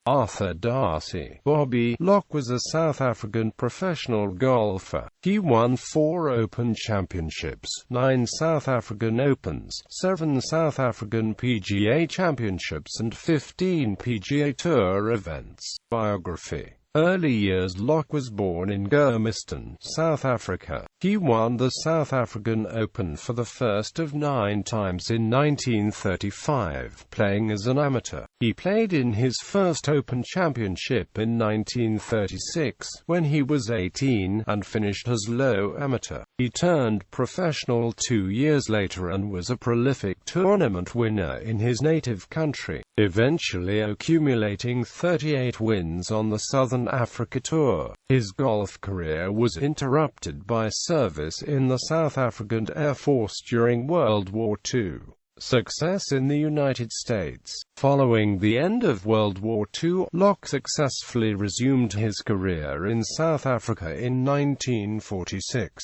Arthur Darcy. Bobby Locke was a South African professional golfer. He won 4 Open Championships, 9 South African Opens, 7 South African PGA Championships and 15 PGA Tour events. Biography. Early years. Locke was born in Germiston, South Africa. He won the South African Open for the first of 9 times in 1935, playing as an amateur. He played in his first Open Championship in 1936, when he was 18, and finished as low amateur. He turned professional 2 years later and was a prolific tournament winner in his native country, eventually accumulating 38 wins on the Southern Africa Tour. His golf career was interrupted by service in the South African Air Force during World War II. Success in the United States. Following the end of World War II, Locke successfully resumed his career in South Africa in 1946.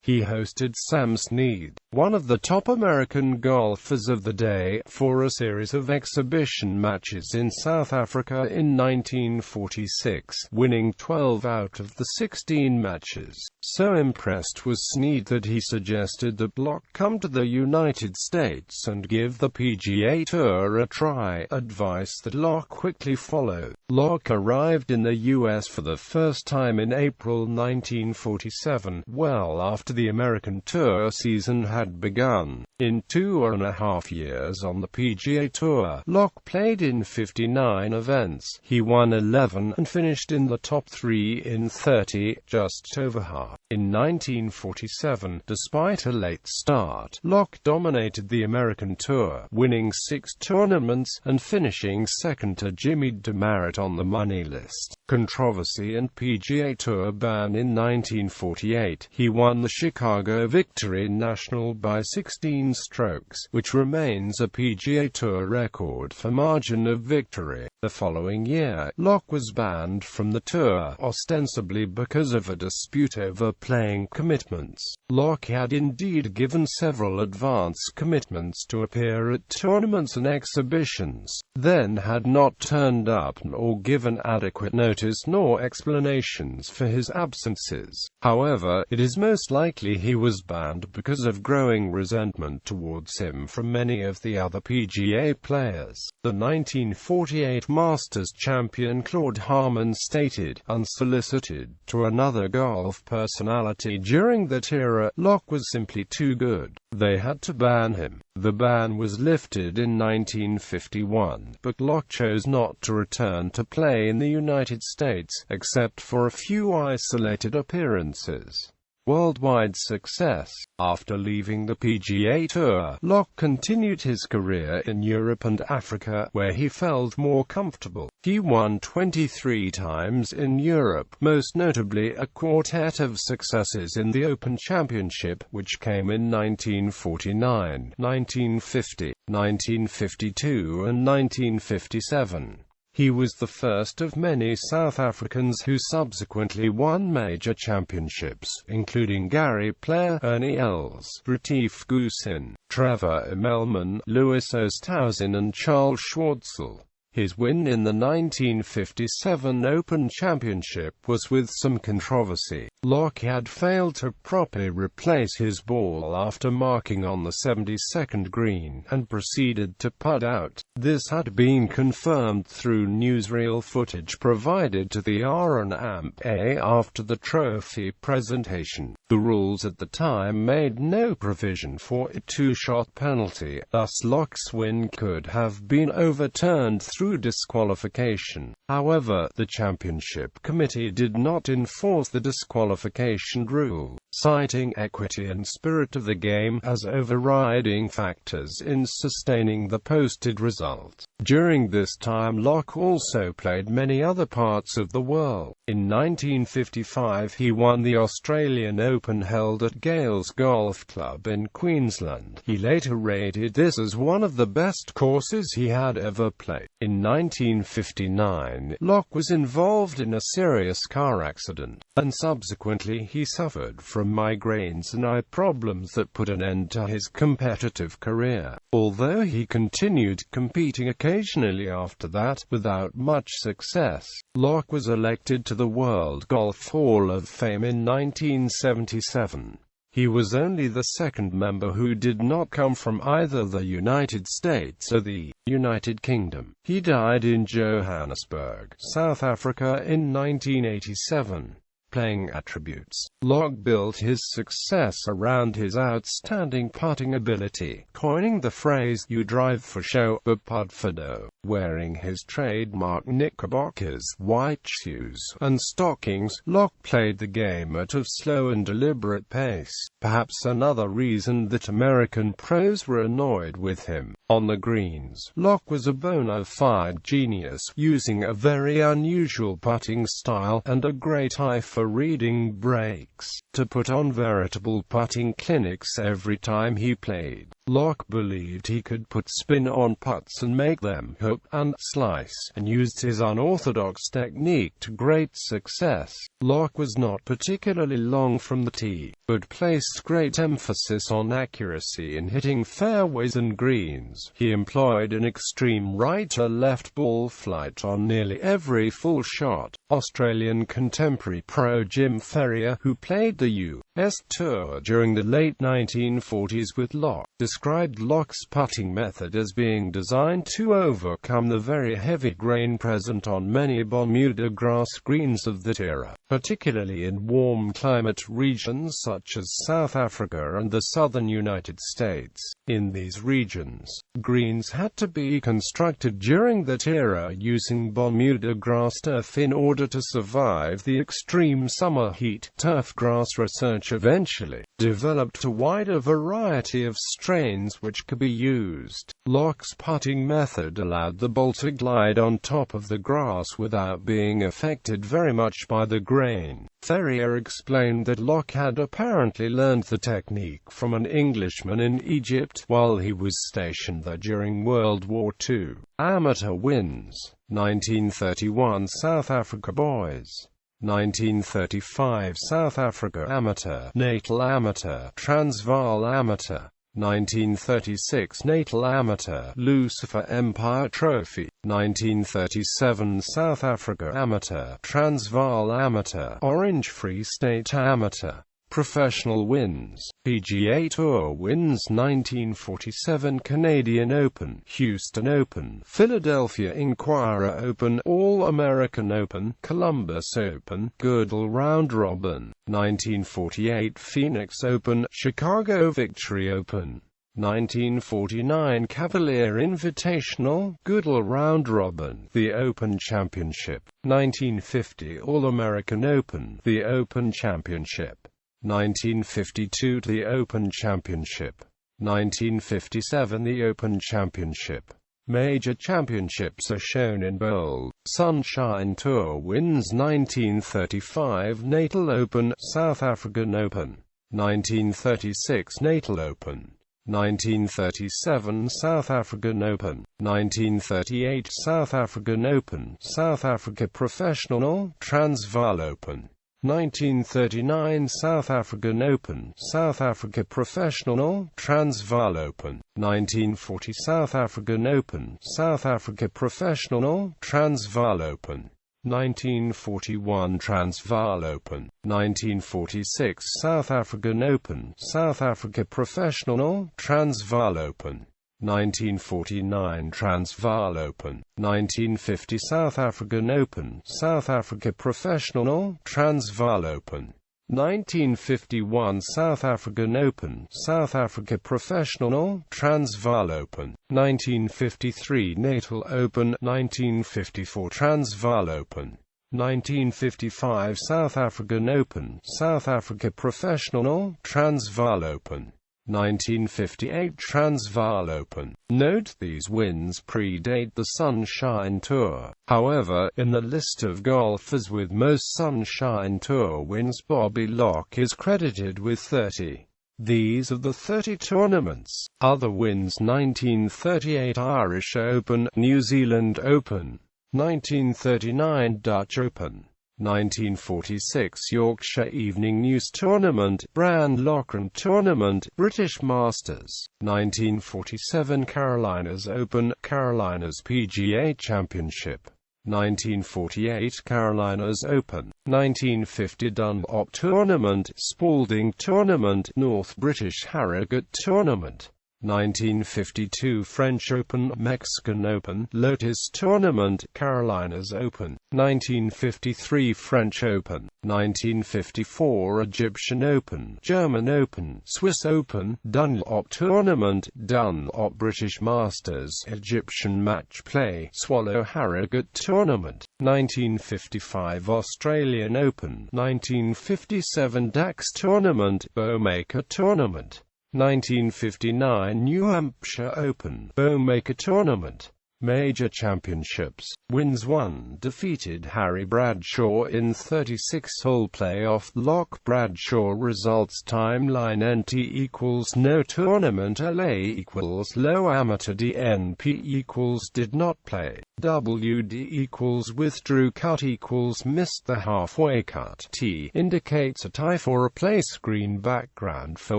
He hosted Sam Snead, one of the top American golfers of the day, for a series of exhibition matches in South Africa in 1946, winning 12 out of the 16 matches. So impressed was Snead that he suggested that Locke come to the United States and give the PGA Tour a try, advice that Locke quickly followed. Locke arrived in the U.S. for the first time in April 1947, well after the American Tour season had begun. In 2.5 years on the PGA Tour, Locke played in 59 events. He won 11 and finished in the top 3 in 30, just over half. In 1947, despite a late start, Locke dominated the American Tour, winning 6 tournaments and finishing second to Jimmy DeMarit on the money list. Controversy and PGA Tour ban. In 1948, he won the Chicago Victory National by 16 strokes, which remains a PGA Tour record for margin of victory. The following year, Locke was banned from the tour, ostensibly because of a dispute over playing commitments. Locke had indeed given several advance commitments to appear at tournaments and exhibitions, then had not turned up or given adequate notice nor explanations for his absences. However, it is most likely he was banned because of growing resentment towards him from many of the other PGA players. The 1948 Masters champion Claude Harmon stated, unsolicited, to another golf personality during that era, Locke was simply too good. They had to ban him. The ban was lifted in 1951, but Locke chose not to return to play in the United States, except for a few isolated appearances. Worldwide success. After leaving the PGA Tour, Locke continued his career in Europe and Africa, where he felt more comfortable. He won 23 times in Europe, most notably a quartet of successes in the Open Championship, which came in 1949, 1950, 1952 and 1957. He was the first of many South Africans who subsequently won major championships, including Gary Player, Ernie Els, Retief Goosen, Trevor Immelman, Louis Oosthuizen and Charles Schwartzel. His win in the 1957 Open Championship was with some controversy. Locke had failed to properly replace his ball after marking on the 72nd green, and proceeded to putt out. This had been confirmed through newsreel footage provided to the R&A after the trophy presentation. The rules at the time made no provision for a 2-shot penalty, thus Locke's win could have been overturned through disqualification. However, the championship committee did not enforce the disqualification rule, citing equity and spirit of the game as overriding factors in sustaining the posted result. During this time, Locke also played many other parts of the world. In 1955 he won the Australian Open held at Gales Golf Club in Queensland. He later rated this as one of the best courses he had ever played. In 1959, Locke was involved in a serious car accident. and subsequently he suffered from migraines and eye problems that put an end to his competitive career, although he continued competing occasionally after that, without much success. Locke was elected to the World Golf Hall of Fame in 1977. He was only the second member who did not come from either the United States or the United Kingdom. He died in Johannesburg, South Africa in 1987. Playing attributes. Locke built his success around his outstanding putting ability, coining the phrase, "You drive for show, but putt for dough." Wearing his trademark knickerbockers, white shoes, and stockings, Locke played the game at a slow and deliberate pace. Perhaps another reason that American pros were annoyed with him. On the greens, Locke was a bona fide genius, using a very unusual putting style, and a great eye for reading breaks, to put on veritable putting clinics every time he played. Locke believed he could put spin on putts and make them hook and slice, and used his unorthodox technique to great success. Locke was not particularly long from the tee, but placed great emphasis on accuracy in hitting fairways and greens. He employed an extreme right-to-left ball flight on nearly every full shot. Australian contemporary pro Jim Ferrier, who played the U.S. Tour during the late 1940s with Locke, described Locke's putting method as being designed to overcome the very heavy grain present on many Bermuda grass greens of that era, particularly in warm climate regions such as South Africa and the southern United States. In these regions, greens had to be constructed during that era using Bermuda grass turf in order to survive the extreme summer heat. Turf grass research eventually developed a wider variety of strains which could be used. Locke's putting method allowed the ball to glide on top of the grass without being affected very much by the grain. Ferrier explained that Locke had apparently learned the technique from an Englishman in Egypt while he was stationed there during World War II. Amateur wins. 1931 South Africa Boys. 1935 South Africa Amateur, Natal Amateur, Transvaal Amateur. 1936 Natal Amateur, Lucifer Empire Trophy. 1937 South Africa Amateur, Transvaal Amateur, Orange Free State Amateur. Professional wins. PGA Tour wins. 1947 Canadian Open, Houston Open, Philadelphia Inquirer Open, All-American Open, Columbus Open, Goodell Round Robin. 1948 Phoenix Open, Chicago Victory Open. 1949 Cavalier Invitational, Goodell Round Robin, the Open Championship. 1950 All-American Open, the Open Championship. 1952 the Open Championship. 1957 the Open Championship. Major championships are shown in bold. Sunshine Tour wins. 1935 Natal Open, South African Open. 1936 Natal Open. 1937 South African Open. 1938 South African Open, South Africa Professional, Transvaal Open. 1939 South African Open, South Africa Professional, Transvaal Open. 1940 South African Open, South Africa Professional, Transvaal Open. 1941 Transvaal Open. 1946 South African Open, South Africa Professional, Transvaal Open. 1949 Transvaal Open. 1950 South African Open, South Africa Professional, Transvaal Open. 1951 South African Open, South Africa Professional, Transvaal Open. 1953 Natal Open. 1954 Transvaal Open. 1955 South African Open, South Africa Professional, Transvaal Open. 1958 Transvaal Open. Note these wins predate the Sunshine Tour. However, in the list of golfers with most Sunshine Tour wins, Bobby Locke is credited with 30. These are the 30 tournaments. Other wins: 1938 Irish Open, New Zealand Open, 1939 Dutch Open, 1946 Yorkshire Evening News Tournament, Brand Loughran Tournament, British Masters. 1947 Carolinas Open, Carolinas PGA Championship. 1948 Carolinas Open. 1950 Dunlop Tournament, Spalding Tournament, North British Harrogate Tournament. 1952 French Open, Mexican Open, Lotus Tournament, Carolinas Open. 1953 French Open. 1954 Egyptian Open, German Open, Swiss Open, Dunlop Tournament, Dunlop British Masters, Egyptian Match Play, Swallow Harrogate Tournament. 1955 Australian Open. 1957 Dax Tournament, Bowmaker Tournament. 1959 New Hampshire Open, Bowmaker Tournament. Major Championships. Wins 1. Defeated Harry Bradshaw in 36-hole playoff. Locke Bradshaw results. Timeline. NT equals no tournament. LA equals low amateur. DNP equals did not play. WD equals withdrew. Cut equals missed the halfway cut. T indicates a tie for a place. Green background for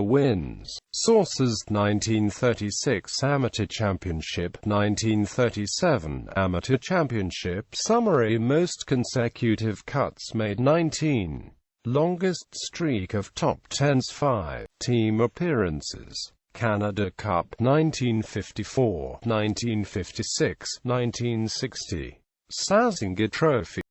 wins. Sources: 1936 Amateur Championship, 1937 Amateur Championship. Summary: most consecutive cuts made 19. Longest streak of top 10s 5. Team appearances: Canada Cup 1954, 1956, 1960. Sazzinger Trophy